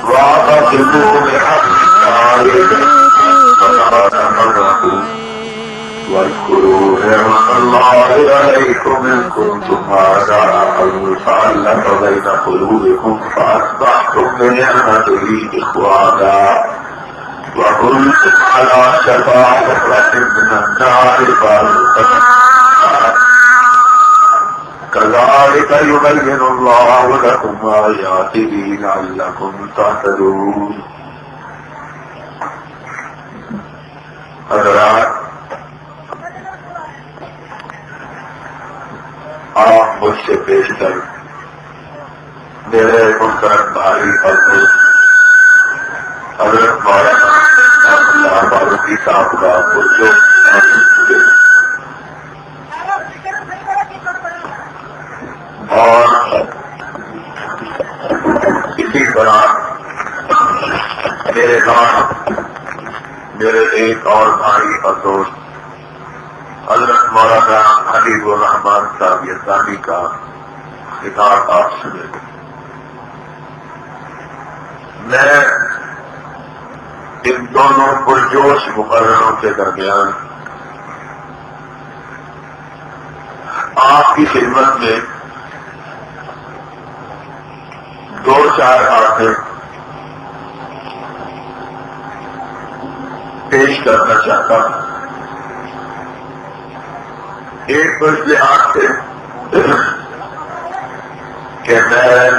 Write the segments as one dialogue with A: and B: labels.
A: واعتصموا بحبل الله تفرقوا واذكروا نعمة الله عليكم إذ كنتم أعداء فألف بين قلوبكم فأصبحتم بنعمته إخوانا وكنتم على شفا حفرة من النار كذلك يبين الله لكم آياته لعلكم تهتدون. حضرات، آپ مجھ سے پیش کر میرے محترم بھائی اور دوست حضرت مولانا اللہ فاروقی صاحب کا جو اور اسی طرح میرے ساتھ میرے ایک اور بھائی اور دوست حضرت مولانا حبیب الرحمان صاحب یزدانی کا خطاب آپ سنیں. میں ان دونوں پرجوش مقرروں کے درمیان آپ کی خدمت میں دو چار باتیں پیش کرنا چاہتا ہوں. ایک تو اس لحاظ سے کہ میں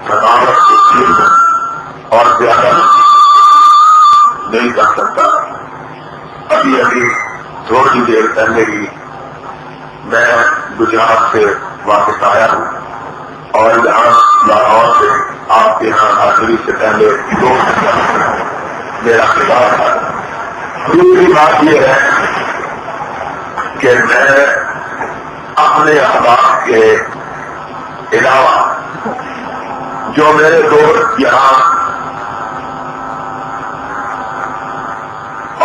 A: تھکاوٹ کی چیز اور زیادہ نہیں کر سکتا. ابھی تھوڑی دیر پہلے ہی میں گجرات سے واپس آیا ہوں اور یہاں لاہور سے آپ کے یہاں حاضری سے پہلے میرا خطاب تھا. دوسری بات یہ ہے کہ میں اپنے احباب کے علاوہ جو میرے دوست یہاں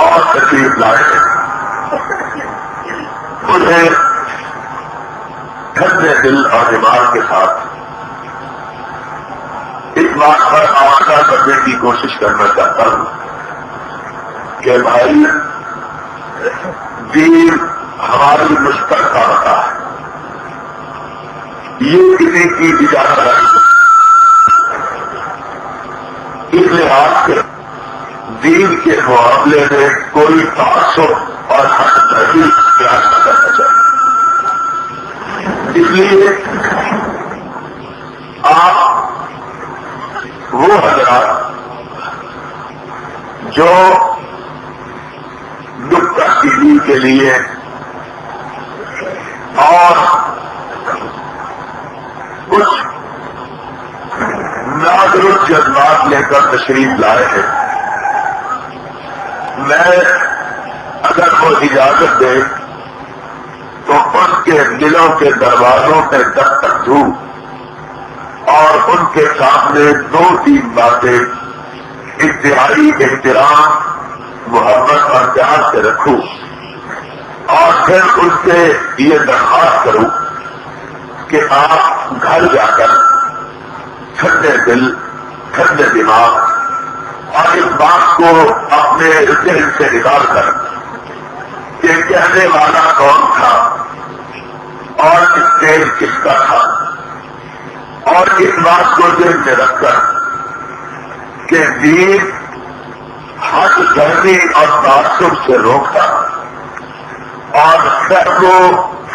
A: اور تشریف لائے ہیں انہیں ٹھنڈے دل اور دماغ کے ساتھ اس بات پر آمادہ کرنے کی کوشش کرنا چاہتا ہوں کہ بھائی دین ہماری مشترکہ ہوتا ہے. یہ کسی کی اجازت ہے. اس لحاظ سے دین کے معاملے میں کوئی تعصب اور حق تحریر اختیار نہ کرنا چاہیے. اس لیے آپ وہ حضرات جو نکتہ چینی کے لیے اور کچھ نادرست جذبات لے کر تشریف لائے ہیں، میں اگر وہ اجازت دے تو ان کے دلوں کے دروازوں پہ دستک دوں اور ان کے سامنے دو تین باتیں انتہائی احترام محبت اور پیار سے رکھوں اور پھر ان سے یہ درخواست کروں کہ آپ گھر جا کر ٹھنڈے دل ٹھنڈے دماغ اور اس بات کو اپنے ذہن سے نکال کر کہ کہنے والا کون تھا اور اسٹیج کس کا تھا اور اس بات کو ذہن میں رکھ کر کہ دین حق گرمی اور تعصب سے روکتا اور سر کو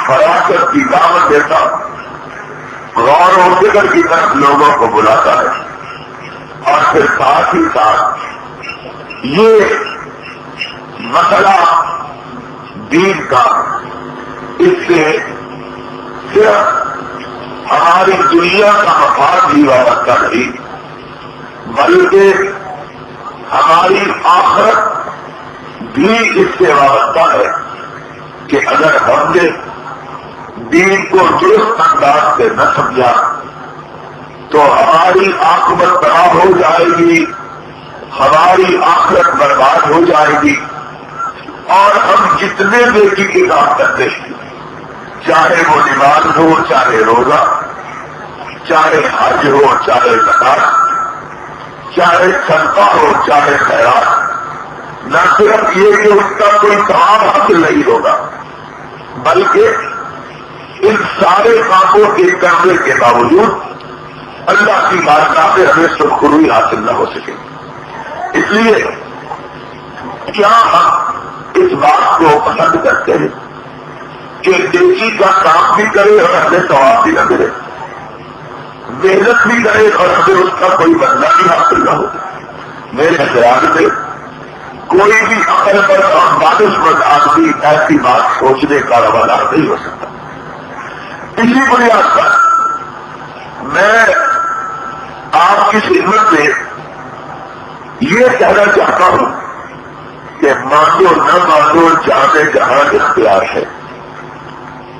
A: فراست کی دعوت دیتا، غور و فکر کی طرف لوگوں کو بلاتا ہے اور پھر ساتھ ہی ساتھ یہ مسئلہ دین کا اس سے صرف ہماری دنیا کا مفاد بھی وابستہ نہیں بلکہ ہماری آخرت بھی اس سے وابستہ ہے کہ اگر ہم نے دین کو درست انداز سے نہ سمجھا تو ہماری عاقبت تباہ ہو جائے گی، ہماری آخرت برباد ہو جائے گی اور ہم جتنے نیکی کے کام کرتے ہیں، چاہے وہ نماز ہو، چاہے روزہ، چاہے حج ہو چاہے زکات، چاہے صدقہ ہو چاہے خیرات، نہ صرف یہ کہ اس کا کوئی ثواب حاصل نہیں ہوگا، بلکہ ان سارے کاموں کے کرنے کے باوجود اللہ کی بارگاہ سے ہمیں سرخروئی حاصل نہ ہو سکے۔ اس لیے کیا ہم اس بات کو پسند کرتے ہیں کہ نیکی کا کام بھی کرے اور ہمیں ثواب بھی نہ ملے، محنت بھی کرے اور ہمیں اس کا کوئی بدلہ بھی حاصل نہ ہو؟ میرے خیال میں کوئی بھی عقل پر اور دانش مند آدمی ایسی بات سوچنے کا روادار نہیں ہو سکتا۔ اسی بنیاد پر میں آپ کی خدمت میں یہ کہنا چاہتا ہوں کہ مانو نہ مانو جانے جہاں اختیار ہے،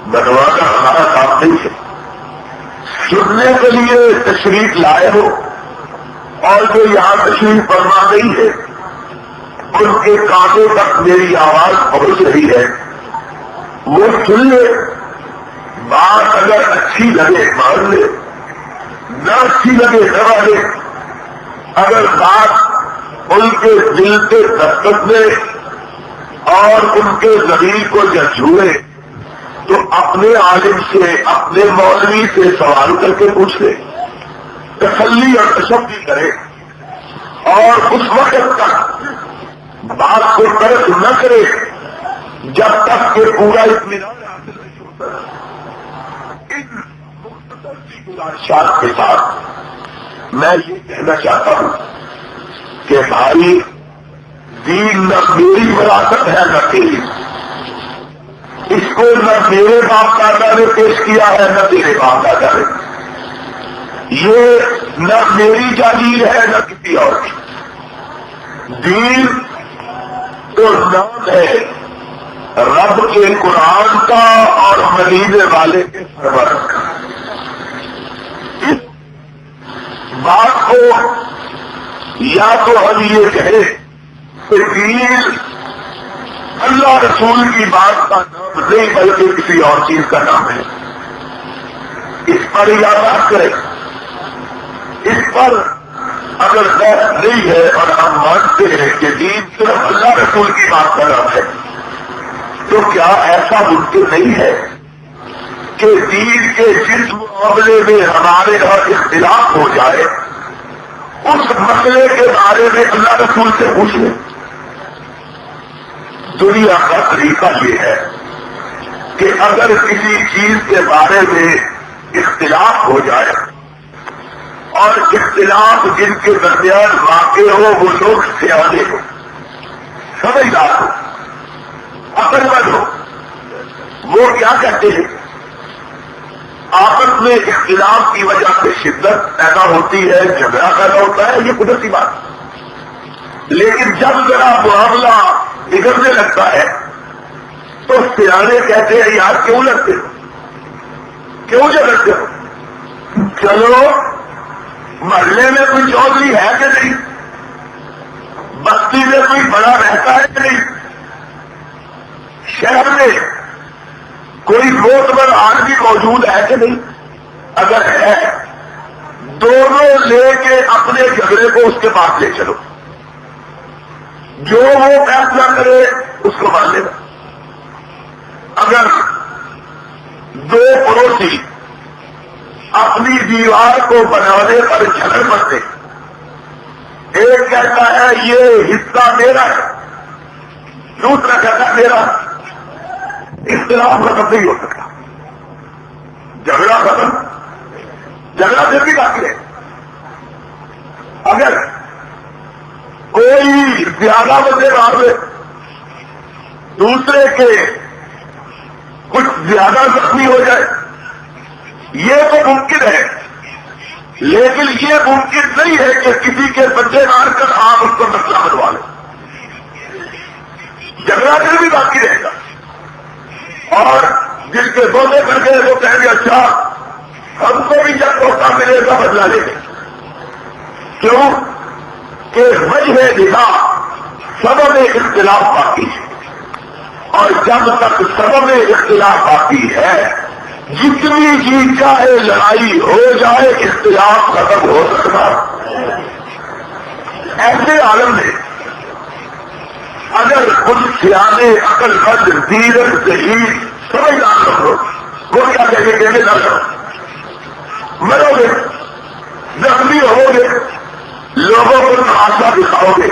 A: بنوانا ہمارا کام نہیں ہے۔ سننے کے لیے تشریف لائے ہو اور جو یہاں تشریف فرما نہیں ہے ان کے کانوں تک میری آواز پہنچ رہی ہے، وہ سن لے، بات اگر اچھی لگے مان لے، نہ اچھی لگے نہ مانے۔ اگر بات ان کے دل کے دستک میں اور ان کے ضمیر کو جھنجھوڑے تو اپنے عالم سے اپنے مولوی سے سوال کر کے پوچھ لے، تسلی اور تشفی کرے، اور اس وقت تک بات کو ترک نہ کرے جب تک کہ پورا اطمینان حاصل نہیں ہوتا۔ ان مختصر سی گزارشات کے ساتھ میں یہ کہنا چاہتا ہوں کہ بھائی دین نہ میری وراثت ہے نہ تیری، اس کو نہ میرے باپ دادا نے پیش کیا ہے نہ تیرے باپ دادا نے، یہ نہ میری جاگیر ہے نہ کسی اور کی۔ دین تو نام ہے رب کے قرآن کا اور مدینے والے کے سرورت کا۔ اس بات کو یا تو ہم یہ کہیں کہ دین اللہ رسول کی بات کا نام نہیں بلکہ کسی اور چیز کا نام ہے، اس پر یاد کریں۔ اس پر اگر بات نہیں ہے اور ہم مانتے ہیں کہ دین صرف اللہ رسول کی بات کا نام ہے، تو کیا ایسا ممکن نہیں ہے کہ دین کے جس معاملے میں ہمارے یہاں اختلاف ہو جائے اس مسئلے کے بارے میں اللہ رسول سے پوچھ لیں؟ دنیا کا طریقہ یہ ہے کہ اگر کسی چیز کے بارے میں اختلاف ہو جائے اور اختلاف جن کے درمیان واقع ہو وہ لوگ سیانے ہو، سمجھدار ہو، عقل مند ہو، وہ کیا کہتے ہیں؟ آپس میں اختلاف کی وجہ سے شدت پیدا ہوتی ہے، جھگڑا پیدا ہوتا ہے، یہ قدرتی بات۔ لیکن جب ذرا معاملہ بگڑنے لگتا ہے تو سیانے کہتے ہیں یار کیوں لڑتے ہو، کیوں جھگڑتے ہو؟ چلو محلے میں کوئی چودھری ہے کہ نہیں، بستی میں کوئی بڑا رہتا ہے کہ نہیں، شہر میں کوئی معتبر آدمی موجود ہے کہ نہیں؟ اگر ہے دونوں لے کے اپنے جھگڑے کو اس کے پاس لے چلو، جو وہ فیصلہ کرے اس کو مان لینا۔ اگر دو پڑوسی اپنی دیوار کو بنانے پر جھگڑ پڑتے، ایک کہتا ہے یہ حصہ میرا ہے، دوسرا کہتا ہے میرا، اختلاف ختم نہیں ہو سکتا، جھگڑا ختم، جھگڑا پھر بھی باقی ہے۔ اگر کوئی زیادہ بندے مار لے، دوسرے کے کچھ زیادہ زخمی ہو جائے، یہ تو ممکن ہے، لیکن یہ ممکن نہیں ہے کہ کسی کے بندے مار کر آپ اس کو مسئلہ بنوا لیں، جھگڑا پھر بھی باقی رہے گا۔ اور جس کے بولے کر گئے وہ کہیں گے اچھا ہم کو بھی جب موقع ملے گا بدلا لیں گے، کیوں کہ وجہ نکاح سبب اختلاف باقی ہے، اور جب تک سبب اختلاف باقی ہے جتنی جی چاہے لڑائی ہو جائے اختلاف ختم ہو سکتا. ایسے عالم میں اگر خود سیانے عقل مند دیرن ذہین سمجھدار لوگ وہ کیا کہیں گے کہنے نہ کرو مرو گے زخمی ہو گے لوگوں کو تماشا دکھاؤ گے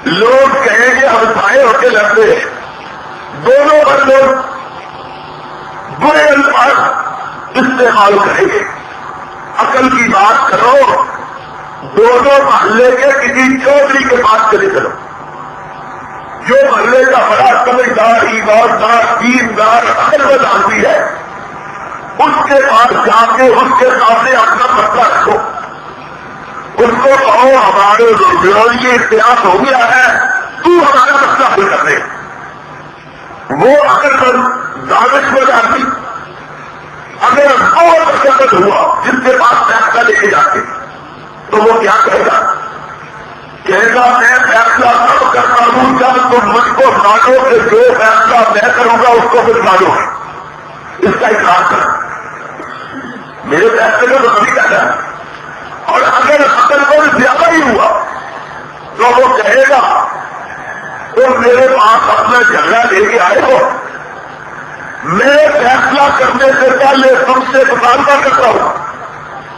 A: لوگ کہیں گے ہم بھائی ہو کے لڑتے ہیں دونوں پر لوگ برے الفاظ استعمال کریں گے. عقل کی بات کرو دونوں محلے کے کسی چودھری کے پاس چلے چلو جو محلے کا بڑا سمجھدار ایماندار دیندار عقل مند آدمی ہے اس کے پاس جا کے اس کے سامنے اپنا مسئلہ رکھو اس کو کہو ہمارے یہ اختلاف ہو گیا ہے تو ہمارا مسئلہ حل کر دے. وہ اگر دانشور آدمی اگر بہت مشقت ہوا جس کے پاس فیصلہ لے کے جاتے تو وہ کیا کہے گا میں فیصلہ تب کرتا ہوں جب تم مجھ کو مانو کہ جو فیصلہ میں کروں گا اس کو پھر مانو اس کا اقرار کرو میرے فیصلے کو تو کبھی کہتا ہے. اور اگر عقل کو زیادہ ہی ہوا تو وہ کہے گا تم میرے پاس اپنا جھگڑا لے کے آئے ہو میں فیصلہ کرنے سے پہلے تم سے مطالبہ کرتا ہوں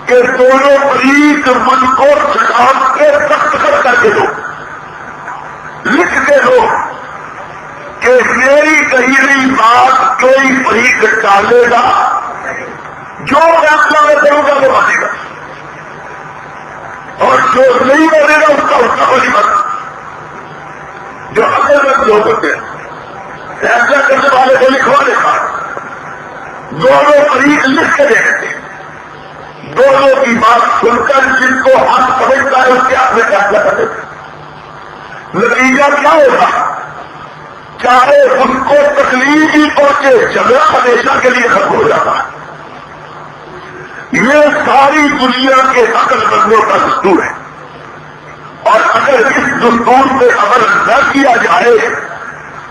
A: کہ دونوں فریق مجھ کو چٹان کے دستخط کر کے دو لکھ کے دو کہ میری کہی ہوئی بات کوئی فریق ٹالے گا جو فیصلہ میں کروں گا وہ مانے گا اور جو نہیں مانے گا اس کا کوئی مت جو عقل مند لوگ ہوتے ہیں فیصلہ کرنے والے کو لکھوا دیتا دونوں فریق لکھ کے دے دیتے دونوں کی بات سن کر جن کو حق سمجھتا ہے اس کے ہاتھ میں فیصلہ کر دیتے. نتیجہ کیا ہوگا چاہے اس کو تکلیف ہی پہنچے جھگڑا ہمیشہ کے لیے ختم ہو جاتا ہے. یہ ساری دنیا کے عقل مندوں کا دستور ہے اور اگر اس دستور پہ عمل نہ کیا جائے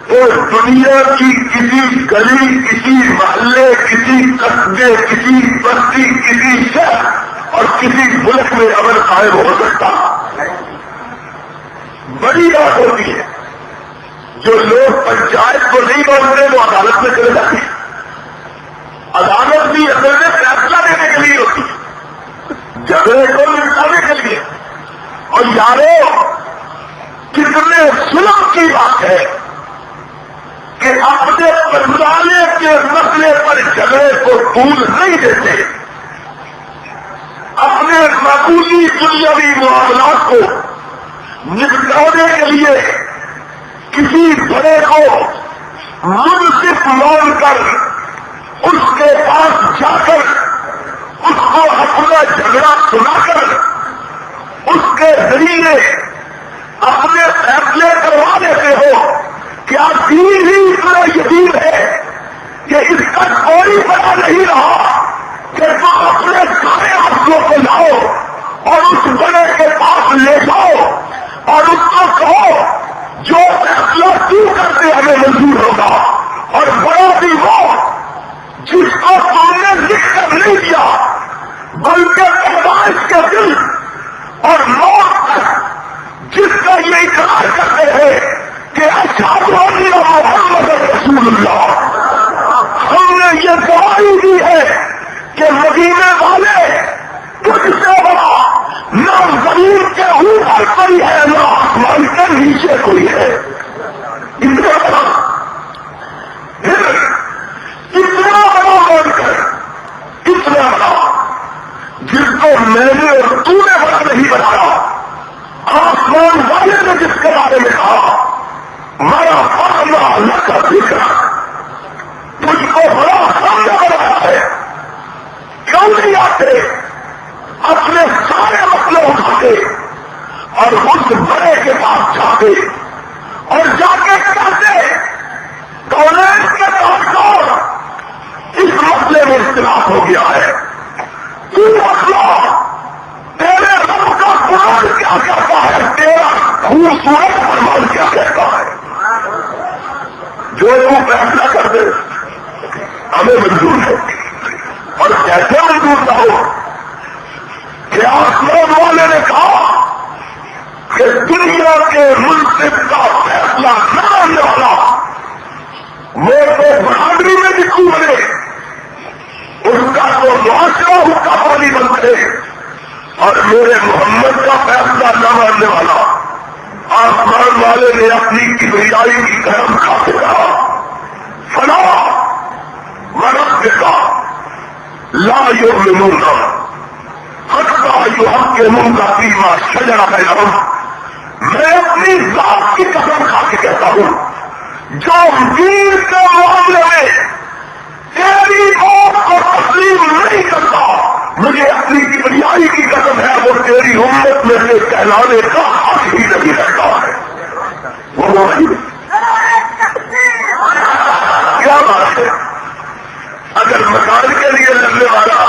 A: تو دنیا کی کسی گلی کسی محلے کسی قصبے کسی بستی کسی شہر اور کسی ملک میں عمل قائم ہو سکتا. بڑی بات ہوتی ہے جو لوگ پنچایت کو نہیں مانتے وہ عدالت میں چلے جاتے ہیں. عدالت بھی اصل میں فیصلہ دینے کے لیے ہوتی ہے جھگڑے کو نمٹانے کے لیے. اور یارو کتنے ظلم کی بات ہے کہ اپنے پنجالے کے مسئلے پر جھگڑے کو طول نہیں دیتے اپنے معمولی دنیاوی معاملات کو نپٹانے کے لیے کسی بڑے کو منصف مان کر اس کے پاس جا کر اس کو اپنا جھگڑا سنا کر اس کے ذریعے اپنے فیصلے کروا دیتے ہو. کیا دین ہی اتنا یقین ہے کہ اس کا کوئی پتا نہیں رہا کہ تم اپنے سارے مسئلوں کو لاؤ اور اس بڑے کے پاس لے جاؤ اور اس کو کہو جو فیصلہ تو کرتے ہمیں منظور ہوگا اور بڑا بھی وہ جس کو تم نے لکھ کر نہیں دیا بلکہ پیدائش کے دل اور موت تک جس کا یہ اقرار کرتے ہیں کہ اشہد ان محمد رسول اللہ. ہم نے یہ گواہی دی ہے کہ مدینے والے تجھ سے بڑا نہ زمین کے اوپر کوئی ہے نہ آسمان کے نیچے کوئی ہے. اتنا بڑا اتنا بڑا مان کر اتنا بڑا جس کو میں نے اور تو نے بڑا نہیں بنایا. آسمان والے نے جس کے بارے میں کہا میرا فاصلہ اللہ کا ذکر تجھ کو بڑا سامنے بنایا ہے. کیوں نہیں آتے اپنے سارے مسئلے اٹھاتے اور اس بڑے کے پاس جاتے اور جا کے کہتے کالج کے پاس اس مسئلے میں اختلاف ہو گیا ہے تو مسئلہ تیرے رب کا قرآن کیا کہتا ہے تیرا خوبصورت فرمان کیا کہتا ہے. جو تو فیصلہ کر دے ہمیں منظور ہے. کہ آسمان والے نے کہا کہ دنیا کے منصف کا فیصلہ نہ آنے والا وہ تو برادری میں لکھو بنے، اس کا تو معاشرہ اس کا پانی بنتے، اور میرے محمد کا فیصلہ نہ ماننے والا آسمان والے نے اپنی کبریائی کی قسم کھا کے کہا فلا وربک لا یؤمنون حتی یحکموک فیما شجر بینہم، میں اپنی ذات کی قسم کھا کے کہتا ہوں جو دین کے معاملے میں تیری موت کو تسلیم نہیں کرتا، مجھے اپنی کبریائی کی قسم ہے وہ تیری امت میں سے کہلانے کا حق ہی نہیں رہتا ہے۔ وہ کیا بات ہے؟ اگر مکان کے لیے لڑنے والا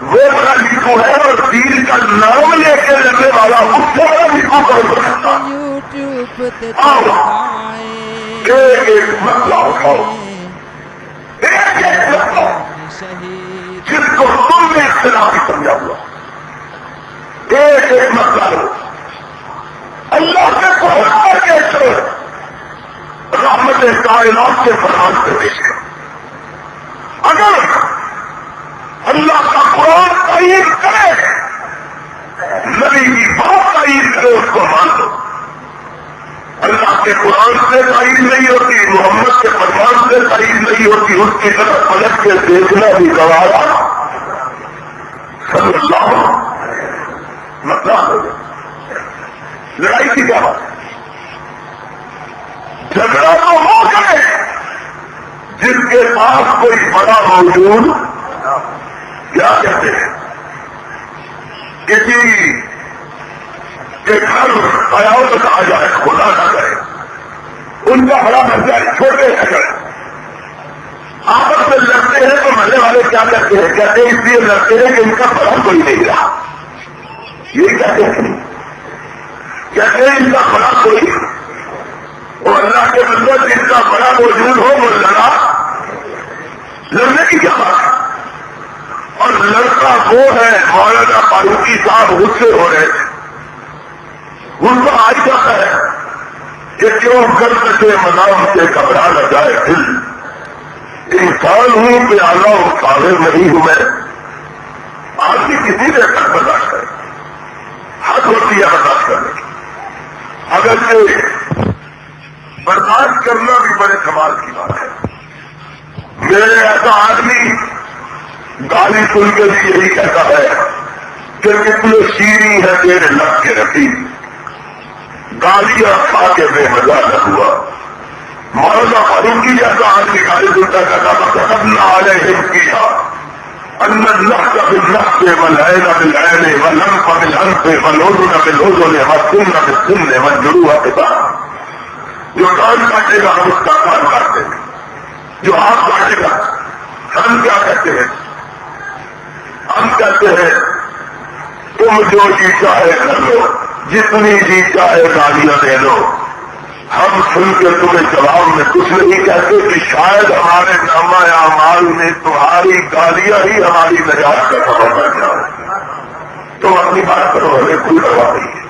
A: وہ بڑا لکھو ہے اور دین کا نام لے کے لڑنے والا اس سے بڑا لکھو کون سکتا؟ ایک ایک مسئلہ اٹھاؤ، ایک ایک مسئلہ جس کو تم نے اختلافی سمجھا ہوا، ایک ایک مسئلہ لو، اللہ کے قرآن کے اثر رحمت کائنات کے فرمان سے پیش کرو۔ اگر اللہ کا قرآن تعین کرے، نبی کی بات تعین کرے، اس کو مان لو۔ اللہ کے قرآن سے تعین نہیں ہوتی، محمد کے فرمان سے تعین نہیں ہوتی، اس کی طرف پلٹ کے دیکھنا بھی گوارا صلی اللہ مسئلہ ہو گیا۔ لڑائی کی کیا بات ہے؟ جھگڑا تو ہو گئے جس کے پاس کوئی بڑا موجود کیا کہتے ہیں، کسی کے گھر قیامت آ جائے، خدا نہ کرے، ان کا بڑا بن جائے، چھوٹے نہ کرے، آپس میں لڑتے ہیں تو محلے والے کیا کرتے ہیں؟ کہتے ہیں اس لیے لڑتے ہیں کہ ان کا بڑا کوئی نہیں رہا، یہ کہتے ہیں ان کا بڑا کوئی، اور اللہ کے بندے جن کا بڑا موجود ہو وہ لڑا، لڑنے کی کیا بات ہے؟ اور لڑکا وہ ہے مولانا فاروقی صاحب غصے ہو رہے تھے، ان کو آئی جاتا ہے کہ کیوں گرد سے منام سے گھبرا نہ جائے دل، انسان ہوں کہ اعلیٰ اور قادر نہیں ہوں میں، آدمی کسی نے تک برداشت کرے، حق ہوتی ہے برداشت کرنے کی، اگر یہ برداشت کرنا بھی بڑے کمال کی بات ہے۔ میرے ایسا آدمی گالی سن کے بھی یہی کہتا ہے کہ کتنے شیریں ہے تیرے لب کے رکھی، گالیاں کھا کے بے مزہ نہ ہوا۔ مولانا فاروقی جیسا آدمی گالی سنتا کہتا فَكَتَبْنَا عَلَيْهِمْ فِيهَا أَنَّ النَّفْسَ بِالنَّفْسِ وَالْعَيْنَ بِالْعَيْنِ وَالْأَنْفَ بِالْأَنْفِ وَالْأُذُنَ بِالْأُذُنِ وَالسِّنَّ بِالسِّنِّ وَالْجُرُوحَ قِصَاصٌ، جو کان کاٹے گا ہم اس کا کان کاٹ دیں گے، جو ہاتھ کاٹے گا ہم کیا کہتے ہیں؟ ہم کہتے ہیں تم جو جی چاہے کر لو، جتنی جی چاہے گالیاں دے لو، ہم سن کے تمہیں جواب میں کچھ نہیں کہتے کہ شاید ہمارے نامہ اعمال میں تمہاری گالیاں ہی ہماری نجات کا سبب بن جائے۔ تم اپنی بات کرو، ہمیں کوئی پرواہ نہیں ہے،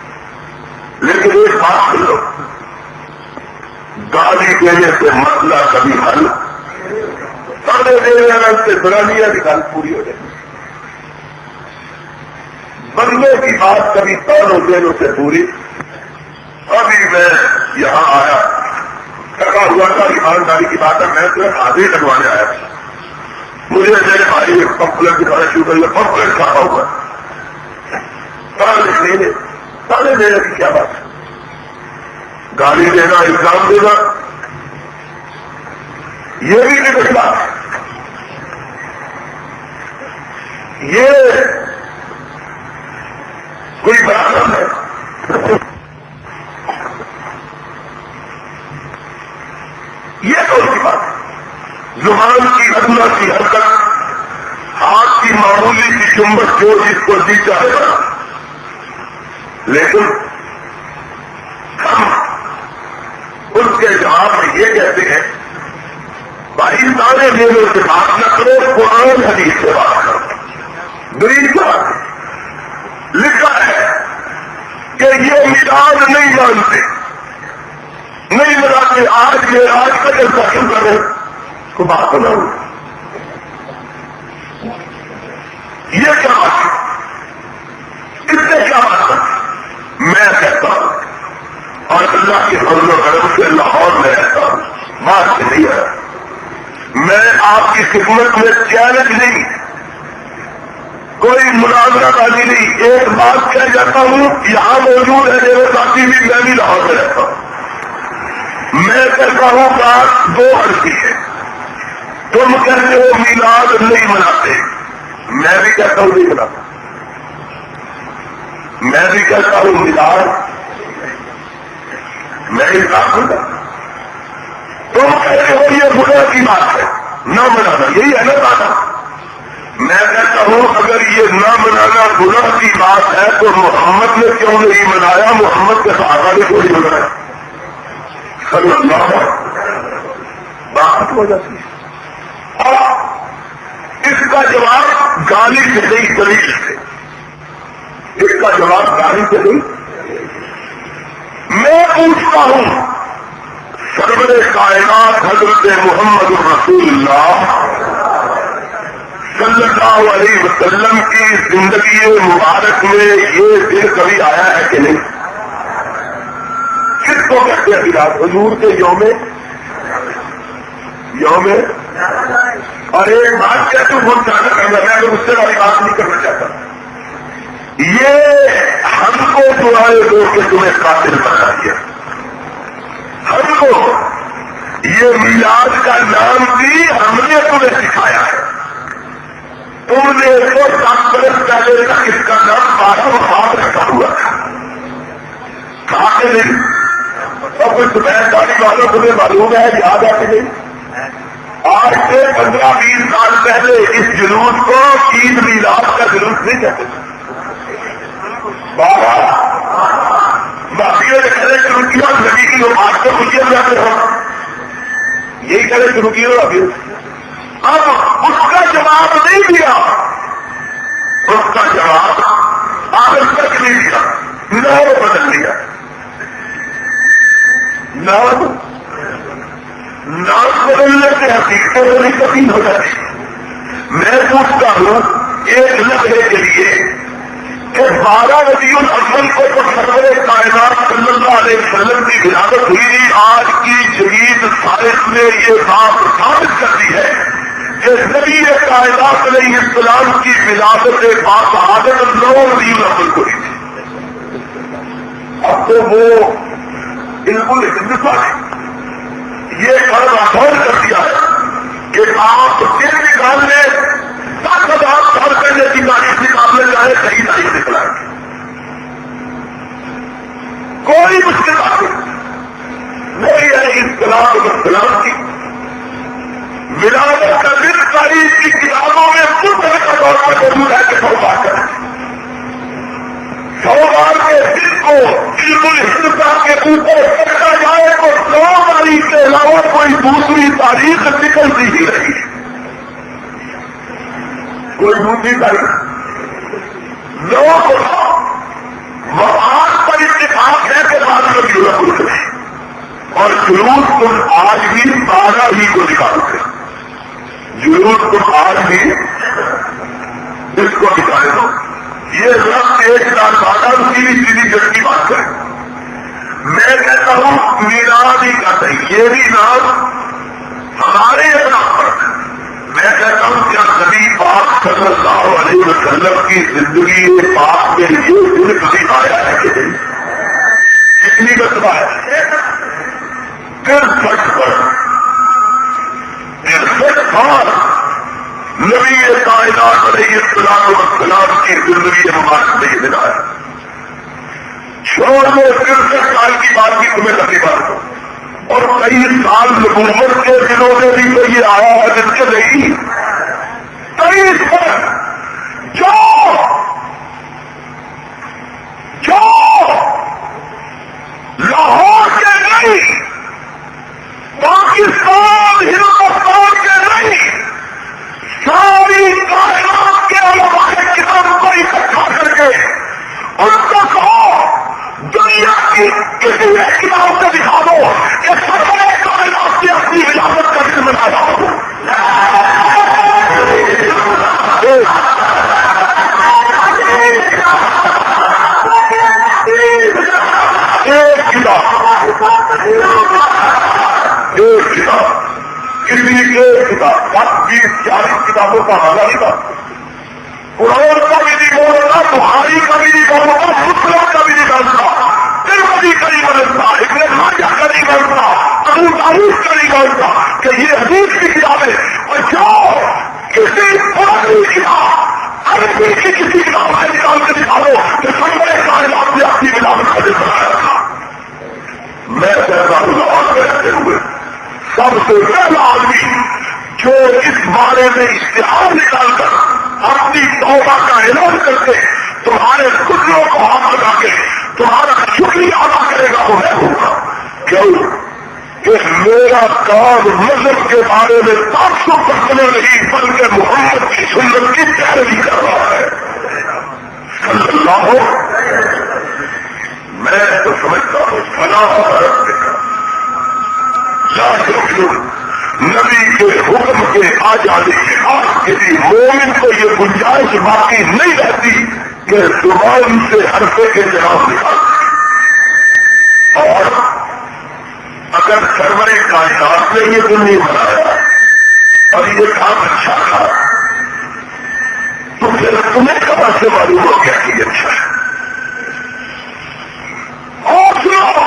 A: لیکن ایک بات کر لو، گالی دینے سے مسئلہ کبھی حل، تانے دینے سے برانیاں کی گل پوری ہو جائے، بندے کی بات کبھی تانوں دینوں سے پوری۔ ابھی میں یہاں آیا، ٹکا ہوا تھا، ایمانداری کی بات ہے، میں صرف حاضری لگوانے آیا تھا، مجھے میرے بھائی ایک پمپلٹ دکھانا شروع کر لیا، پمپلٹ کھانا ہوا، تانے دینے کی کیا بات ہے؟ گالی دینا، الزام دینا، یہ بھی نہیں بچتا، یہ کوئی بڑا کام ہے؟ یہ تو اس کی بات ہے، زبان کی ادنا کی حرکت، ہاتھ کی معمولی سی جنبش جو جس کو جی چاہے گا، لیکن ہم اس کے جواب میں یہ کہتے ہیں بھائی تانے دینے سے بات نہ کرو، قرآن حدیث سے بات کرو، دلیل کیا بات ہے؟ میلاد نہیں مانتے، نہیں مناتے، آج یہ آج کا جلسہ کیوں کرے کو بات بناؤں، یہ کیا بات ہے؟ اس سے کیا بات ہے؟ میں کہتا ہوں اور اللہ کے فضل و کرم سے لاہور میں رہتا ہوں، بات سے نہیں ہے، میں آپ کی خدمت میں چیلنج نہیں، کوئی مناظرہ بازی نہیں، ایک بات کہہ جاتا ہوں، یہاں موجود ہے میرے ساتھی بھی، میں بھی لاہور میں رہتا ہوں، میں کہتا ہوں بات دو حرفی ہے، تم کہتے ہو میلاد نہیں مناتے، میں بھی کہتا ہوں نہیں مناتا، میں بھی کہتا ہوں میلاد میں انصاف ہوں گا، تم کہتے ہو یہ گناہ کی بات ہے نہ منانا، یہی ہے نا بات، میں کہتا ہوں اگر یہ نہ منانا گناہ کی بات ہے تو محمد نے کیوں نہیں منایا؟ محمد کے صحابہ نے کیوں نہیں منایا؟ صلی اللہ علیہ وسلم، بات ہو جاتی ہے۔ اور اس کا جواب گالی سے نہیں، دلیل سے، اس کا جواب گالی سے نہیں۔ میں پوچھتا ہوں سرور کائنات حضرت محمد رسول اللہ صلی اللہ علیہ وسلم کی زندگی مبارک میں یہ دن کبھی آیا ہے کہ نہیں؟ کس کو کہتے ہیں میلاد؟ حضور کے یوم اور ایک بات کہتے ہوں بہت زیادہ کرنا، میں اگر اس سے والی بات نہیں کرنا چاہتا، یہ ہم کو دعائے دو کہ تمہیں قاتل بنا دیا، ہم کو یہ میلاد کا نام بھی ہم نے تمہیں سکھایا ہے، تم نے 107 برس پہلے تک اس کا نام 12 وفات رکھا ہوا تھا کہ نہیں؟ اور کچھ سمجھداری والوں تمہیں معلوم ہے، یاد ہے کہ نہیں؟ آج سے 15-20 سال پہلے اس جلوس کو عید میلاد کا جلوس نہیں کہتے تھے، باقیوں نے کھڑے شروع کیا، نبی کی وفات کو خوشی جاتے ہو، یہی کھڑے شروع کیا ابھی، اب اس کا جواب نہیں دیا، اس کا جواب آخر تک نہیں دیا، نام بدل دیا، نام بدلنے سے حقیقتیں بڑی کٹھن ہو جاتی۔ میں پوچھتا ہوں ایک لمحے کے لیے کہ 12 ربیع الاول کو تو سرور کائنات صلی اللہ علیہ وسلم کی ولادت ہوئی، آج کی جدید سائنس نے یہ بات ثابت کر دی ہے کہ نبی کائنات علیہ السلام کی ولادت باصحابت 9 ربیع الاول کو ہوئی تھی۔ اب تو وہ بالکل ہندوستان ہے، یہ قرض آسان کر دیا ہے کہ آپ دل نکال لیں، 10,000 سال پہلے کی تاریخ نکال لے جائے، صحیح تاریخ نکلائے، کوئی مشکل نہیں ہے۔ اسلام اسلام کی ولادت کا دن تاریخ کی کتابوں میں مطلق طور پر موجود ہے کہ 100 بار کریں، 100 بار کے دن کو علم الہندوستان کے اوپر رکھا جائے تو 100 تاریخ کے علاوہ کوئی دوسری تاریخ نکلتی ہی نہیں، کوئی دوسری تاریخ لوگ وفات پر اتفاق ہے کہ 12 ربیع الاول ہے، اور جلوس تم آج بھی 12 ہی کو نکالتے، جلوس تم آج بھی اس کو نکالے دو، یہ رب 1 سال بعد سیدھی جڑ کی بات ہے۔ میں کہتا ہوں میلاد ہی کا صحیح، یہ بھی نام ہمارے نام پر، میں کہتا ہوں کیا نبی پاک صلی اللہ علیہ وسلم کی زندگی پاک میں یہ دن کبھی آیا ہے کہ نہیں؟ کتنی مرتبہ ہے؟ 63 پر 63 بار نبی کائنات علیہ السلام کی زندگی مبارک میں یہ دن آیا۔ چھوڑ دو 63 سال کی بات کی تمہیں لگی بات ہو، اور کئی سال نبوت کے دنوں میں بھی تو یہ آیا ہے جن کے نہیں، کئی سال جو لاہور کے نہیں، پاکستان ہندوستان کے نہیں، ساری کائنات کے علماء کرام کو اکٹھا کر کے ان کو کہو دنیا کی کسی ایک کتاب سے دکھا دو کہ سرورے کائنات نے اپنی ولادت کا دن منایا ہو. ایک کتاب کسی ایک کتاب 10-20-40 کتابوں کا حوالہ نہیں تھا. قرآن کا بھی نہیں بولنا, بخاری کا بھی نہیں بولنا, مسلم کا بھی نہیں بولنا, ترمذی کا نہیں بولنا, ابن ماجہ کا نہیں بولنا, ابو داؤد کا نہیں بولنا کہ یہ حدیث کی کتاب ہے. اور جو کسی پرانی کتاب عربی کی کسی کتاب سے نکال کے دکھاؤ کہ سرورے کائنات نے اپنی ولادت کا دن بنایا تھا. میں کہتا ہوں لاہور میں رہتے ہوئے سب سے پہلا آدمی جو اس بارے میں اشتہار نکال کر اپنی توبہ کا اعلان کر کے تمہارے گزروں کو ہاتھ لگا کے تمہارا شکریہ ادا کرے گا وہ میں ہوں گا. کیوں کہ میرا کام مذہب کے بارے میں تعصب کرنے نہیں بلکہ محمد کی سنت کی پیروی کر رہا ہے. صلی اللہ ہو. میں تو سمجھتا ہوں نبی کے حکم کے آ جانے کے بعد کسی مومن کو یہ گنجائش باقی نہیں رہتی کہ زبان سے حرفے کے جواب نکال. اور اگر سرور کائنات نے یہ دن نہیں بنایا اور یہ کام اچھا تھا تو پھر تمہیں کہاں سے معلوم ہو گیا کہ یہ اچھا ہے؟ اور سنو,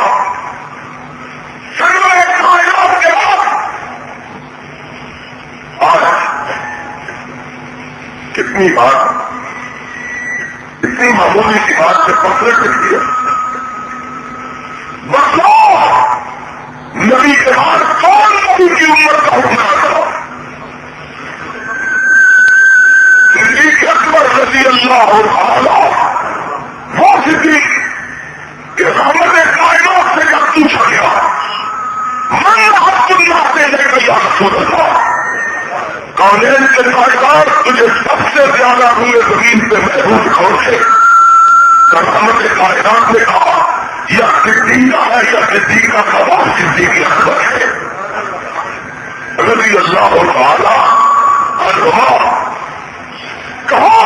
A: سرور کائنات کے بعد آج کتنی بات اتنی معمولی سی بات سے پسند کر دیا. بتاؤ نبی کے بعد کون نبی کی عمر کا حکمران تھا؟ صدیق اکبر رضی اللہ تعالی وہ صدیق کہ رحمت کائنات سے جب پوچھا گیا من حق اللہ سے لے گا یا رسول اللہ, کونین کے سرکار تجھے سب سے زیادہ روئے زمین پہ محبوب کون سے؟ رحمت کائنات نے کہا یا صدیقہ ہے یا صدیقہ کا باپ صدیق اکبر ہے رضی اللہ تعالی عنہما. کہا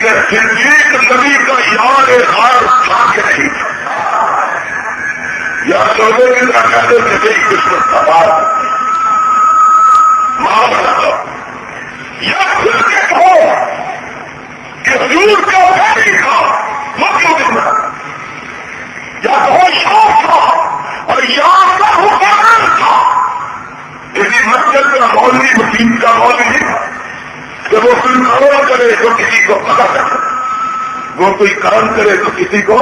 A: کہ صدیق نبی کا یار غار تھا کہ نہیں یا سونے کی کہتے تھے کہ قسمت کا بات یا پھر کے کہو کہ حضور کا پیاری تھا وہ کیوں دکھنا, یا بہت شوق تھا اور یار کا حکمران تھا. کسی مسجد کا مولوی مسیح کا مولوی نہیں تھا کہ وہ کوئی کام کرے تو کسی کو پتا کر, وہ کوئی کام کرے تو کسی کو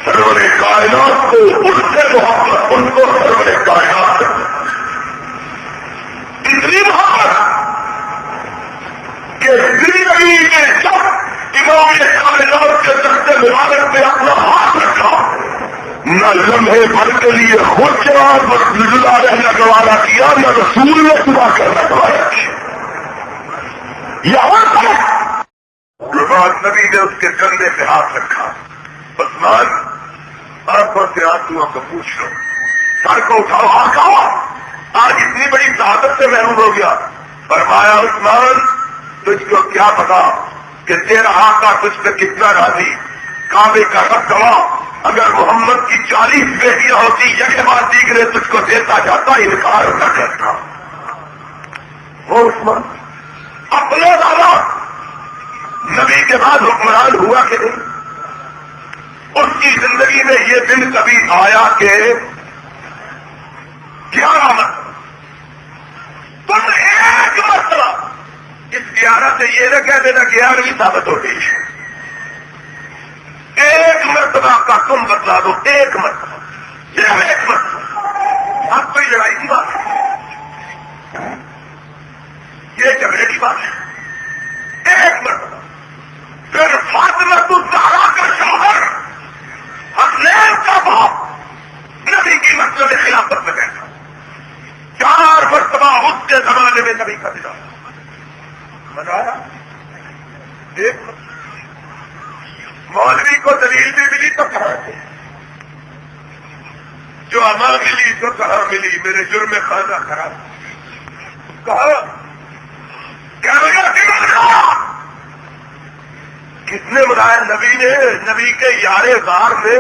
A: سرور کائنات کو ان سے محبت, ان کو سرور کائنات اتنی محبت کہ زندگی میں جب امام کائنات کے تخت مبارک پہ اپنا ہاتھ رکھا نہ لمحے بھر کے لیے خود جواب بسلا رہنا گوارا کیا نہ رسول نے صدا کرنا گوارا کیا. یہاں تک جو بات نبی نے اس کے کندھے پہ ہاتھ رکھا, عثمان آنکھوں سے آنسو کو پوچھ لو, سر کو اٹھاؤ, آقا آج اتنی بڑی شہادت سے محروم ہو گیا. فرمایا عثمان تجھ کو کیا پتا کہ تیرا آقا تجھ پہ کتنا راضی. کعبے کا رب گواہ, اگر محمد کی 40 بیٹیاں ہوتی یہ بات دیکھ تجھ کو دیتا جاتا, انکار نہ کرتا. وہ عثمان اپنے دادا نبی کے بعد حکمران ہوا کہ نہیں؟ اس کی زندگی میں یہ دن کبھی آیا کہ 11 مرتبہ تم ایک مرتبہ اس 11 سے یہ نہ کہہ دینا 11ویں ثابت ہو گئی ہے. ایک مرتبہ کا تم بتلا دو, ایک مرتبہ, ایک مرتبہ. اب کوئی لڑائی کی بات ہے, یہ جھگڑے کی بات ہے. ایک مرتبہ پھر فاطمہ الزہرا کا شوہر حسنین کا باپ نبی کی مسجد خلافت میں بیٹھا, 4 مرتبہ اس کے زمانے میں نبی کا دلا بنایا. ایک مولوی کو دلیل بھی ملی تو کہاں سے؟ جو اما ملی تو کہاں ملی؟ میرے جرم خانہ خراب کہاں؟ کیا وجہ کس نے بنایا؟ نبی نے، نبی کے یار غار نے،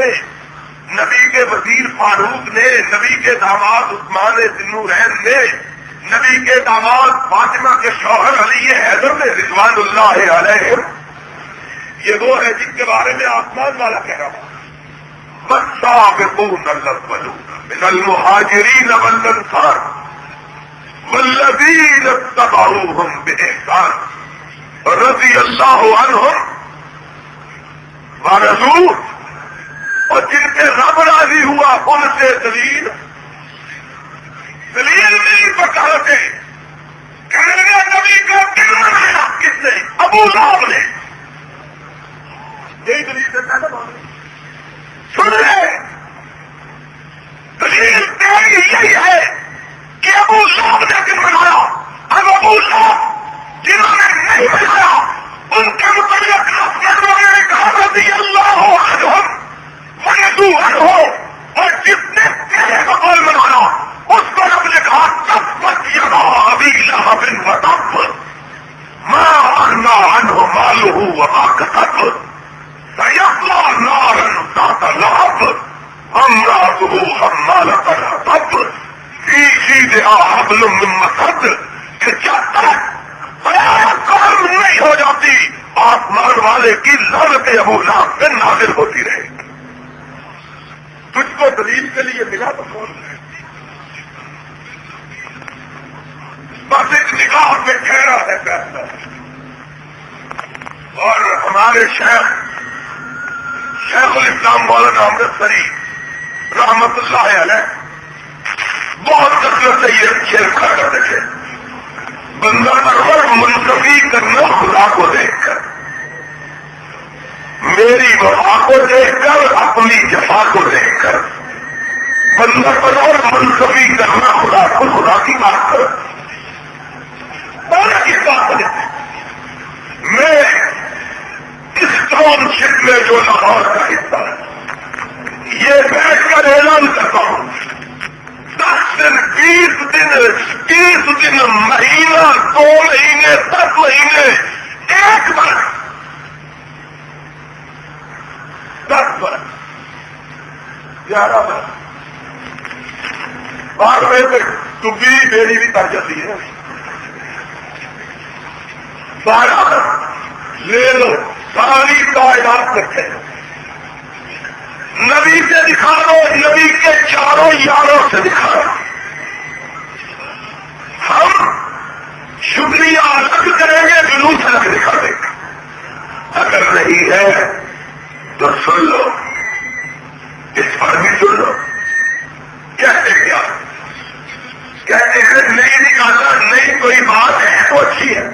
A: نبی کے وزیر فاروق نے، نبی کے داماد عثمان ذوالنورین نے، نبی کے داماد فاطمہ کے شوہر علی حیدر نے رضوان اللہ علیہ. یہ وہ ہے جن کے بارے میں آسمان والا کہہ رہا ہوں والسابقون الاولون من المہاجرین والانصار والذین اتبعوهم بإحسان رضی اللہ عنہم ورضوا، اور جن کے رب راضی ہوا ان سے دلیل نہیں بتاتے. کہنے لگے نبی کا دل بنایا کس نے؟ ابو لہب نے. یہی دلیل دیتا ہے. سن لے، دلیل تیری یہی ہے کہ ابو لہب نے دل بنایا. اب ابو لہب جنہوں نے نہیں بنایا ان کے متعلق نے کہا رضی اللہ عنہم ورضوا عنہ، اور جس نے تیرے کو قول بنایا اس کو رب نے کہا تبت یدا ابی لہب وتب ما اغنی عنہ مالہ وما کسب سیصلی نارا ذات لہب امرأتہ حمالۃ الحطب فی جیدہا حبل من مسد. کہ جب تک قیامت قائم نہیں ہو جاتی آسمان والے کی لعنت ابو لہب پہ نازل ہوتی رہے گی. تجھ کو دلیل کے لیے ملا تو کون ہے؟ بس ایک نگاہ پہ ٹھہرا ہے فیصلہ. اور ہمارے شیخ الاسلام مولانا امرتسری رحمت اللہ علیہ بہت کثرت سے یہ شعر کھا کرتے تھے: بندہ پرور منتفی کرنا خدا کو دیکھ کر، میری وفا کو دیکھ کر، اپنی جفا کو دیکھ کر. بندہ پرور منتفی کرنا خدا کو، خدا کی بات کر. کس بات کو دیکھتے میں اس ٹاؤن شپ میں جو لاہور کا حصہ ہے یہ بیٹھ کر اعلان کرتا ہوں 10 دن 20 دن 30 دن مہینہ 2 مہینے 10 مہینے 1 برس 10 برس 11 برس 12 میں تو بھی میری بھی طاقت ہے. 12 برس لے لو، ساری کائنات کرتے ہیں. نبی سے دکھا دو، نبی کے چاروں یاروں سے دکھا دو. ہم شکریہ الگ کریں گے، جلوس الگ دکھا دیں گے. اگر نہیں ہے تو سن لو، اس پر بھی سن لو. کہتے کیا؟ کہتے ہیں نہیں نکالا، نہیں کوئی بات ہے تو اچھی ہے،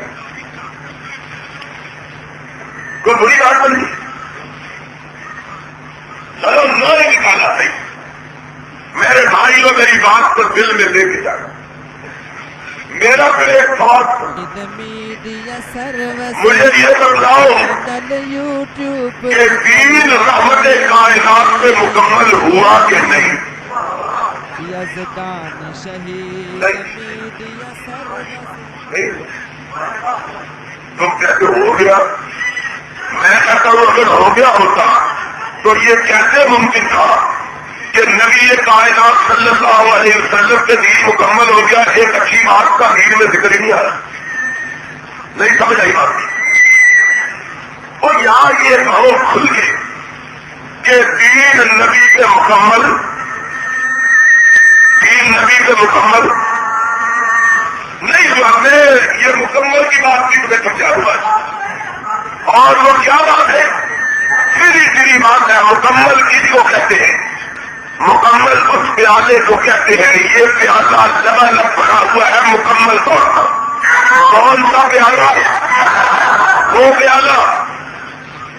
A: کوئی بری بات تو نہیں. چلو نہ نکالا صحیح. میرے بھائیوں میری بات کو دل میں لے کے جانا. میرا پھر ایک بات مجھے یہ سمجھاؤ کہ دین رحمت کائنات میں مکمل ہوا کہ نہیں؟ تم کہتے ہو گیا، میں کہتا ہوں اگر ہو گیا ہوتا تو یہ کیسے ممکن تھا کہ نبی کائنات صلی اللہ علیہ وسلم کے دین مکمل ہو گیا، ایک اچھی بات کا دین میں ذکر ہی نہیں آیا؟ نہیں سمجھ آئی بات. اور یہاں یہ کہو کھل کے کہ دین نبی کے مکمل نہیں ہوا. میں یہ مکمل کی بات کی تمہیں سمجھا ہوا ہے. اور وہ کیا بات ہے؟ سیدھی بات ہے. مکمل کسی کو کہتے ہیں؟ مکمل اس پیالے کو کہتے ہیں. یہ پیالہ لبالب بنا ہوا ہے مکمل طور پر. کون سا پیالہ؟ وہ پیالہ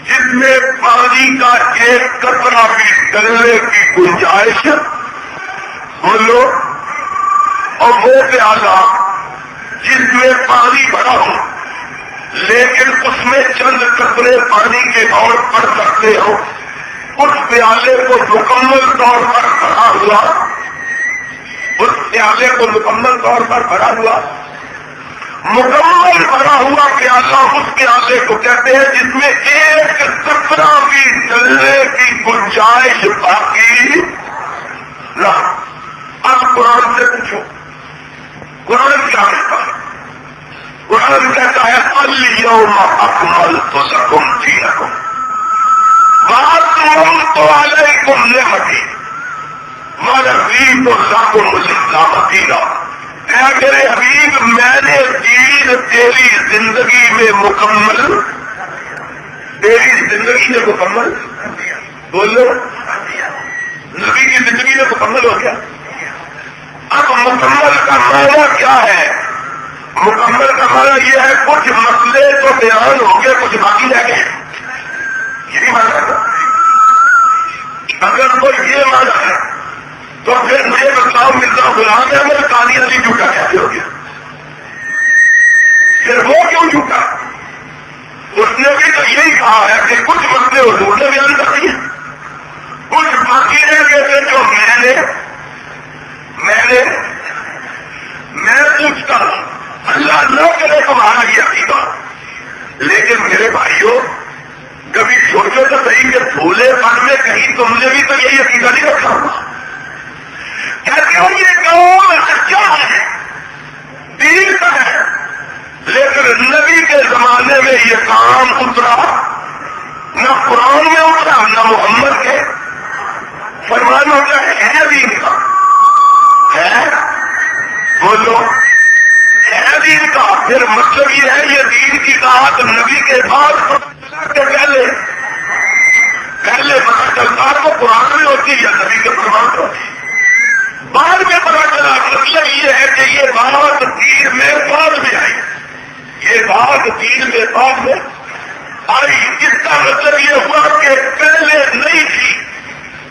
A: جس میں پانی کا ایک قطرہ بھی ڈلنے کی گنجائش. بولو. اور وہ پیالہ جس میں پانی بھرا ہو لیکن اس میں چند قطرے پانی کے اور پڑ سکتے ہو. اس پیالے کو مکمل طور پر بھرا ہوا، اس پیالے کو مکمل طور پر بھرا ہوا، مکمل بھرا ہوا پیالہ اس پیالے کو کہتے ہیں جس میں ایک قطرہ بھی ڈلنے کی گنجائش باقی نہ. اب قرآن سے پوچھو، قرآن کیا کہتا ہے؟ قرآن کہتا ہے الیوم اکملت لکم دینکم واتممت علیکم نعمتی ورضیت لکم الاسلام دینا. اے میرے حبیب، میں نے دین تیری زندگی میں مکمل، تیری زندگی میں مکمل، بولو نبی کی زندگی میں مکمل ہو گیا. اب مکمل کا معنی کیا ہے؟ مکمل کا معنی یہ ہے کچھ مسئلے تو بیان ہو گئے، کچھ باقی رہ گئے. یہی معنی ہے. اگر کوئی یہ معنی ہے تو پھر مجھے بتاؤ مرزا غلام احمد قادیانی جھوٹا کیسے ہو گیا؟ پھر وہ کیوں جھوٹا؟ اس نے بھی تو یہی کہا ہے کہ کچھ مسئلے حضور نے بیان کر دیے، کچھ باقی رہ گئے تھے جو میں پوچھتا ہوں. اللہ نہ کرے تمہارا یہ عقیدہ، لیکن میرے بھائیوں کبھی سوچو تو صحیح کہ بھولے پن میں کہیں تم نے بھی تو یہی عقیدہ نہیں رکھا ہوگا. کہتے ہو یہ کام اچھا ہے، دین کا ہے، لیکن نبی کے زمانے میں یہ کام اترا نہ قرآن میں اترا نہ محمد کے فرمان میں اترا. ہے دین کا، ہے بولو ہے دین کا. پھر مطلب یہ ہے یہ دین کی بات نبی کے بعد پہلے پتا چلتا تو قرآن میں ہوتی یا نبی کے فرمان میں ہوتی، بعد میں پتا چلا. مطلب یہ ہے کہ یہ بات دین میں بعد میں آئی، یہ بات دین میں بعد میں آئی. اس کا مطلب یہ ہوا کہ پہلے نہیں تھی،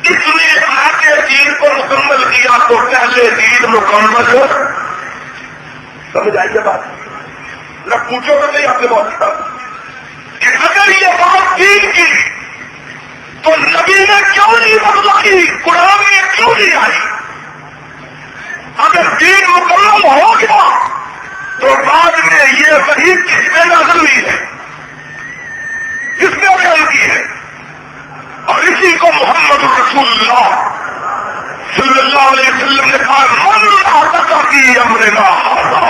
A: اس لیے آگے دین کو مکمل کیا تو پہلے دین مکمل ہو. سمجھ آئیے بات؟ نہ پوچھو تو نہیں آپ سے بہت کہ اگر یہ بات دین کی تو نبی نے کیوں نہیں بدلائی، قرآن میں کیوں نہیں آئی؟ اگر دین مکمل ہو گیا تو بعد میں یہ وحی کس میں نازل ہوئی ہے، کس نے بیان کی ہے؟ اور اسی کو محمد رسول اللہ صلی اللہ علیہ وسلم نے کہا من احدث فی امرنا ھذا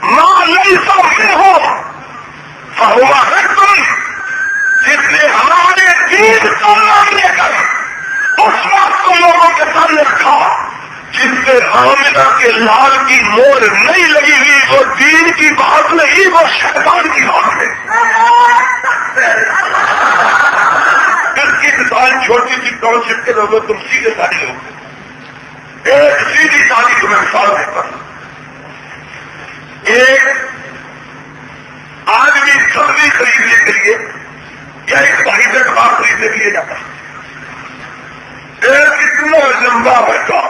A: ما لیس منہ فہو رد. جس نے ہمارے دین کا نام لے کر اس وقت کو لوگوں کے سامنے رکھا جس سے آمنہ کے لال کی مور نہیں لگی ہوئی، وہ دین کی بات نہیں، وہ شیطان کی بات ہے. اس کی مثال چھوٹی سی ٹاؤن شپ کے لوگوں تم سیدھے سارے لوگ، ایک سیدھی ساری تمہیں مثال دیتا ہوں. ایک آدمی سبزی خریدنے کے لیے یا ایک بھائی سے کباب خریدنے کے لیے جاتا ہے. ایک اتنا لمبا بچہ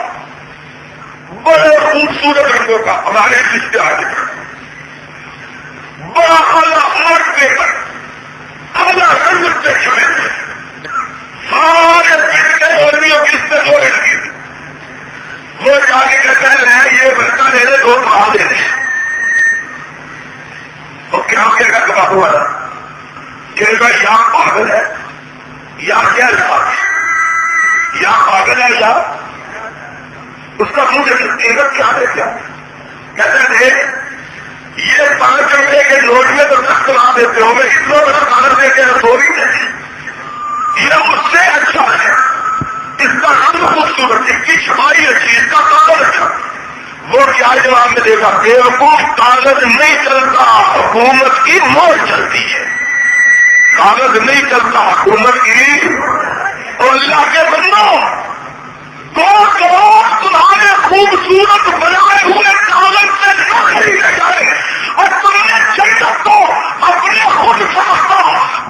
A: بڑے خوبصورت رنگوں کا، ہمارے رشتے آگے بڑا اعلیٰ آرٹ لے کر اعلیٰ رنگ سے چنے سارے آدمیوں کی اس سے جوڑے لگی. وہ جا کے کہتا ہے یہ بچہ لے رہے دو بھا دے رہے. تو کیا کہے گا کباب والا؟ کہے گا یا پاگل ہے یا کیا لگا ہے، یا پاگل ہے یا اس کا منہ دیکھتے گا کیا ہے کیا. کہتے ہیں یہ 5 روپے کے نوٹ میں تو سخت لا دیتے ہو، میں اتنا بڑا کاغذ دے کے رسوئی نہیں، یہ مجھ سے اچھا ہے، اس کا رنگ خوبصورت، اس کی چھپائی اچھی، اس کا کاغذ اچھا. وہ کیا جواب میں دے گا؟ بیوقوف، کاغذ نہیں چلتا، حکومت کی مور چلتی ہے. کاغذ نہیں چلتا، حکومت کی. اور اللہ کے بندو 2 کروڑ تمہارے خوبصورت بنائے ہوئے کاغذ سے نہ خریدے جائے اور تم نے جنت کو اپنے خود سمجھتا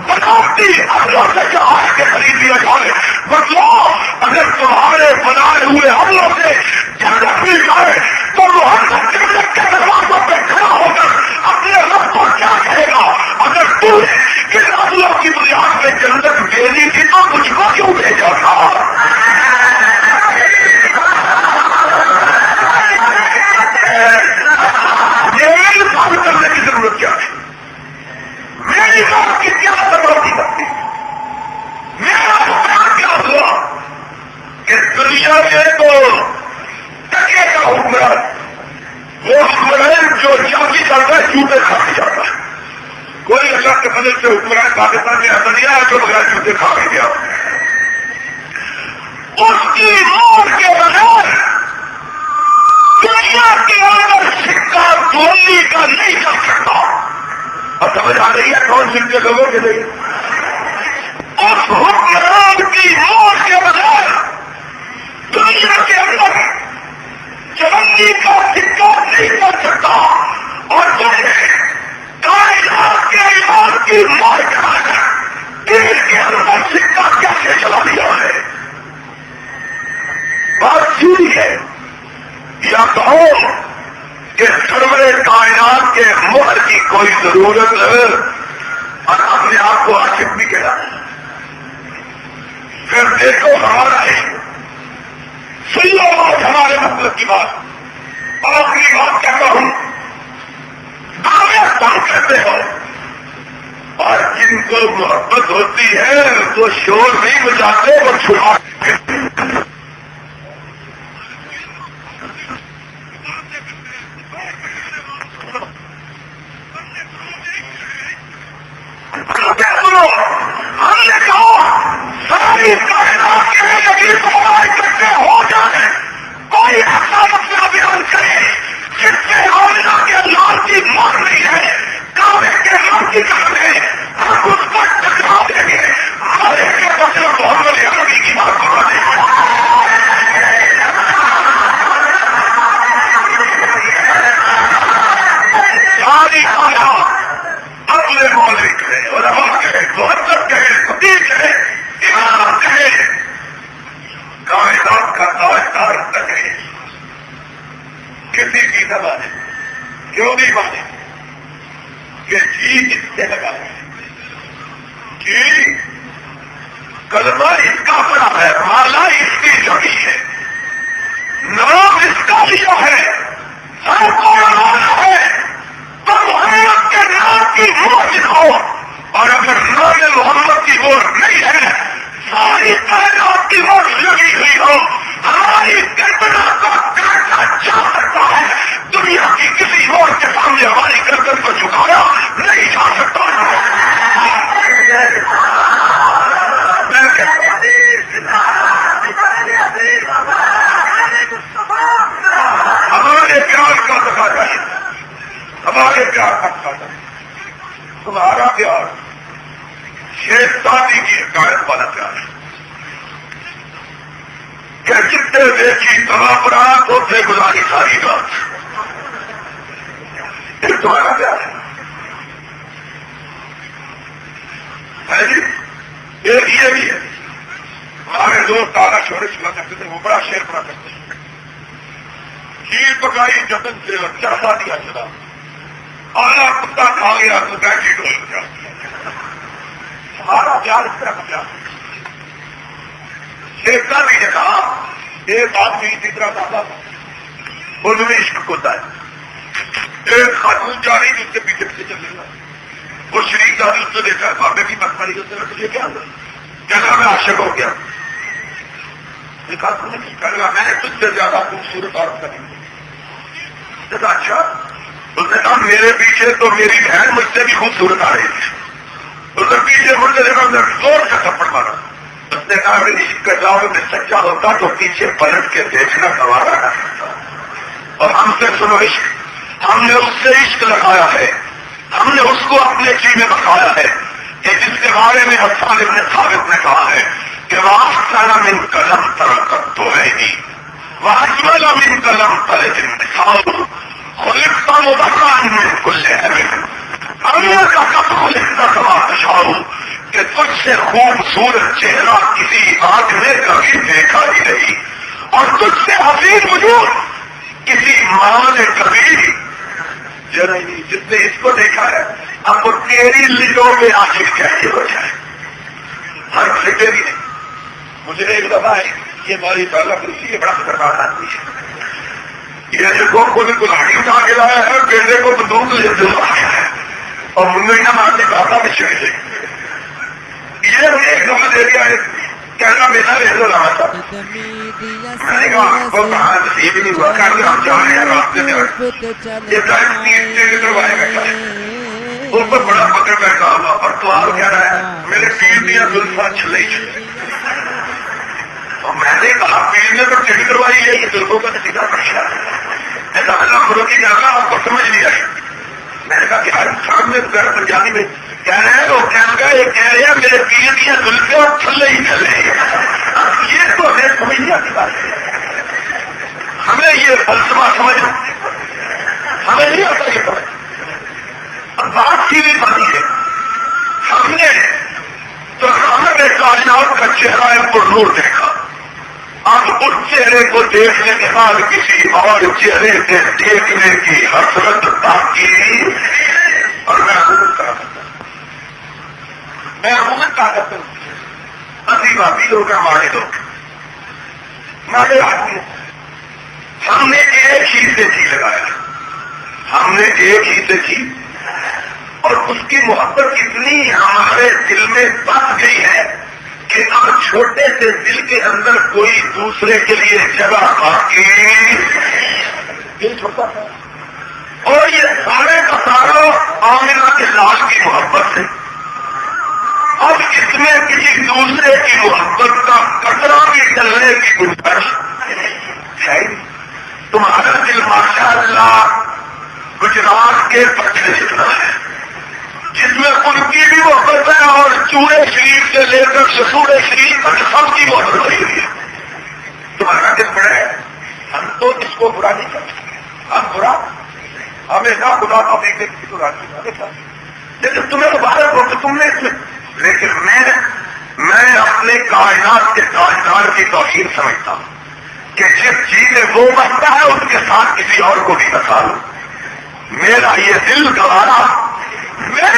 A: بناوٹی حملوں سے چاہ کے خرید لیا جائے. مطلب اگر تمہارے بنائے ہوئے حملوں سے جنت مل جائے تو وہ جنت کے دروازوں پہ کھڑا ہو کر اپنے رب کو کیا کہے گا؟ تو نے کہ اللہ کی بنیاد میں جنت بھیجی تھی تو مجھ کو کیوں بھیجا تھا؟ میری بات کرنے کی ضرورت کیا ہے؟ میری بات کی کیا ضرورت کرتی؟ میرا حکم کیا ہوا کہ دنیا میں تو ٹکے کا حکمران وہ حکمران جو چاقی چلتا ہے جوتے کھا کے جاتا ہے. کوئی اللہ کے فضل سے حکمران پاکستان میں ایسا نہیں آیا جو بغیر جوتے کھا کے گیا. اس کی موت کے بغیر دنیا کے اندر سکہ تولی کا نہیں چل سکتا. اور سمجھ آ رہی ہے کون سکے لوگوں کے لیے؟ اس حکمران کی موت کے بغیر دنیا کے اندر چلنی کا سکہ نہیں چل سکتا. اور تم نے کائنات کے ایمان کی موت دل کے اندر سکہ کیسے چلا دیا ہے؟ بات سیدھی ہے. یا کہو کہ سرور کائنات کے مہر کی کوئی ضرورت ہے اور اپنے آپ کو عاشق بھی کہا. پھر دیکھو ہمارا ہے سنو آج ہمارے مطلب کی بات. آخری بات کہتا ہوں دعوے تم کہتے ہو اور جن کو محبت ہوتی ہے وہ شور نہیں بجاتے وہ چھڑا ہم نے کہا ساری کائنات کے نبی کو اکٹھے ہو جائے کوئی ایسا مسئلہ بیان کرے جس سے آمنہ کے لال کی مار نہیں ہے کعبے کے لال کی قسم ہے ہم اس پر ٹکرا دیں گے. ہمارے کے مسئلہ محمد عربی کی بات کرا دیں گے. ساری کائنات اپنے مولوی کہے علماء کہے مہذب کہے فقیر کہے امام کہے کائنات کا تاجدار کہے کسی کی نہ مانے. کیوں نہیں مانے؟ کہ جی اس سے لگا ہے جی کلمہ اس کا پڑا ہے مالا اس کی لڑی ہے نام اس کا لیا ہے سر کو لگانا ہے تو محمد کے نام کی وہ لکھو. اور اگر نام محمد کی وہ نہیں ہے ساری کائنات کی وہ لگی ہوئی ہو ہماری گردنا کو کاٹنا چاہ سکتا ہے. دنیا کی کسی اور کے سامنے ہماری گردن کو جھکایا نہیں جا سکتا. ہمارے پیار کا تقاضا ہے ہمارے پیار کا تقاضا ہے تمہارا پیار شیطانی کی حکایت والا پیار ہے کہ جتنے دیکھی تمام رات ہوتے گزاری ساری رات. یہ تمہارا پیار ہے جی. ایک یہ بھی ہے ہمارے دوست تارا شورے سنا کرتے تھے وہ بڑا شیر پڑا کرتے تھے. کھیر پکائی جتن سے اور چڑھا دیا چلا آنا کتا کھا گیا تو بیٹھی ڈول گیا. ہمارا پیار اس طرح کا پیار شیخا بھی نے کہا ایک آدمی جتنا دادا تھا انہوں نے عشق ہوتا ہے. ایک خاتون جا رہی جس کے پیچھے پیچھے چلے گا وہ شریک دادی اس سے دیکھا ہے بابے کی مت ماری ہوتے ہیں تجھے کیا کہنا میں عاشق ہو گیا. دیکھا تم نے کہا میں نے تجھ سے زیادہ خوبصورت عورت کریں گے. دیکھا اچھا اس نے کہا میرے پیچھے تو میری بہن مجھ سے بھی خوبصورت آ رہی تھی. اس نے پیچھے مڑ کے دیکھا میں زور کا تھپڑ مارا. اس نے کہا اگر عشق کا جواب میں سچا ہوتا تو پیچھے پلٹ کے دیکھنا گوارا نہ کرتا. اور ہم سے سنو عشق ہم نے اس سے عشق لگایا ہے ہم نے اس کو اپنے جی میں بتایا ہے کہ جس کے بارے میں حسان ابن ثابت نے کہا ہے کہ وَأَحْسَنَ مِنْ قَلَمْ تَرَكَتْ عَيْنِي وَأَجْمَلَ مِنْ قَلَمْ تَلِدِ النِّسَاءُ خُلِقْتَ مُبَرَّأً مِنْ كُلِّ عَيْبٍ أَنَّكَ قَدْ خُلِقْتَ كَمَا تَشَاءُ کہ تجھ سے خوبصورت چہرہ کسی آنکھ نے کبھی دیکھا ہی نہیں اور تجھ سے حسین وجود کسی ماں نے کبھی ذرا نہیں، جس نے اس کو دیکھا ہے اب وہ تیری لٹوں میں عاشق کیسے ہو جائے، ہر لٹے بھی نہیں. مجھے ایک دفعہ ہے یہ ہماری پہلا کرسی یہ بڑا خطرناک آدمی ہے، یہ کو خود گلاڑی اٹھا کے لایا ہے، بیٹے کو بندوق لے دلایا ہے اور منہ کا مارنے کہا میں چڑھ گئی. یہ مجھے ایک دفعہ دے دیا ہے کہنا میرا ریزو رہا تھا. میں نے کہا آپ کو کہاں نصیب نہیں ہوا کر دے ہم جا رہے ہیں راستے میں. یہ ڈرائیو 3 سٹیج کروائے بیٹھا ہے، اوپر بڑا پکڑ بیٹھا ہوا اور تو آپ کہہ رہا ہے میرے پیر دیا زلفا چھلے ہی چھلے. اور میں نے کہا پیر نے تو چڑھ کروائی ہے، یہ زلفوں کا نتیجہ بڑھیا ہے. اللہ خدا کی جگہ آپ کو سمجھ نہیں آئی. میں نے کہا کہ ہر سامنے پنجابی میں کہہ رہے ہیں وہ یہ کہہ رہے ہیں میرے پیر دیا زلفے اور چھلے ہی چھلے. یہ تو ہمیں سمجھ نہیں آتی بات ہے، ہمیں یہ فلسفہ سمجھ ہمیں نہیں آتا یہ سمجھ. اب بات سیدھی بنی ہے، ہم نے تو ہمیں کائنات کا چہرہ پر نور دیکھا. اب اس چہرے کو دیکھنے کے بعد کسی اور چہرے سے دیکھنے کی حسرت باقی اور میں عموماً طاقت عظیم آدمی لوگ ہمارے لوگ ہمارے آدمی ہم نے ایک ہی سے جی لگایا، ہم نے ایک ہی سے جی اور اس کی محبت اتنی ہمارے دل میں بس گئی ہے کہ اب چھوٹے سے دل کے اندر کوئی دوسرے کے لیے جگہ باقی دل چھوٹا تھا. اور یہ سارے کا سارا آمنہ کے لال کی محبت ہے. اب اس میں کسی دوسرے کی محبت کا قطرہ بھی ڈلنے کی گنجائش ہے. تمہارا دل ماشاء اللہ گجرات کے پٹھے جتنا ہے جس میں ان کی بھی محبت ہے اور چوڑے شریف سے لے کر سسوڑے شریف تک سب کی محبت ہوئی ہے. تمہارا دل بڑا ہے، ہم تو اس کو برا نہیں کرتے، ہم برا ہمیں نہ خدا کا دیکھنے کی تو راضی نہ، لیکن تمہیں مبارک ہو کہ تم نے اس میں. لیکن میں اپنے کائنات کے تاجدار کی توہین سمجھتا ہوں کہ جس چیز میں وہ بنتا ہے اس کے ساتھ کسی اور کو بھی بتا لوں. میرا یہ دل گوارا میں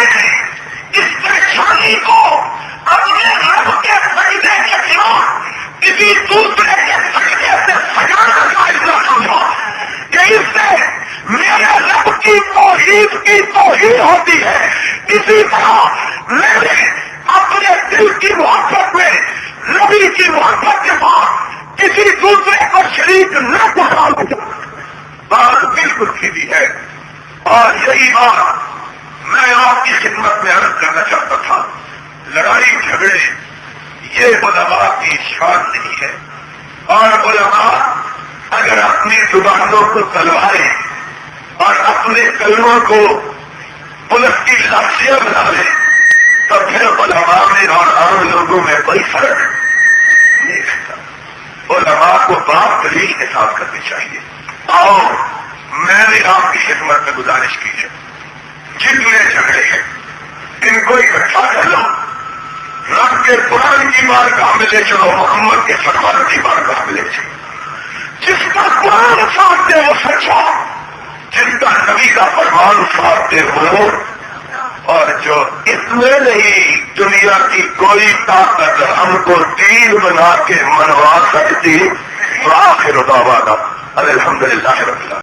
A: اس پریشانی کو اپنے رب کے سجدے کے سوا کسی دوسرے کے سجدے سے سجانا جائز نہ سمجھا کہ اس سے میرے رب کی توحید کی توہین ہوتی ہے. اسی طرح میں اپنے دل کی محبت میں نبی کی محبت کے بعد کسی دوسرے کو شریک نہ کروں. بات بالکل سیدھی ہے اور یہی بات میں آپ کی خدمت میں عرض کرنا چاہتا تھا. لڑائی جھگڑے یہ علماء کی شان نہیں ہے، اور علماء اگر اپنی زبانوں کو تلواریں اور اپنے کلموں کو پولیس کی لاشیاں بنا لیں تو پھر علماء میں اور عام لوگوں میں کوئی فرق نہیں رہتا. علماء کو بات دلیل کے ساتھ کرنی چاہیے. اور میں نے آپ کی خدمت میں گزارش کی ہے جتنے جھگڑے ہیں ان کو اکٹھا کر لو، رب کے قرآن کی بارگاہ میں لے چلو، محمد کے فرمان کی بارگاہ میں لے چلو. جس کا قرآن ساتھ دے وہ سچا، جس کا نبی کا فرمان ساتھ دے وہ. اور جو اس میں نہیں دنیا کی کوئی طاقت ہم کو دین بنا کے منوا سکتی. آخر دعوانا الحمدللہ رب العالمین.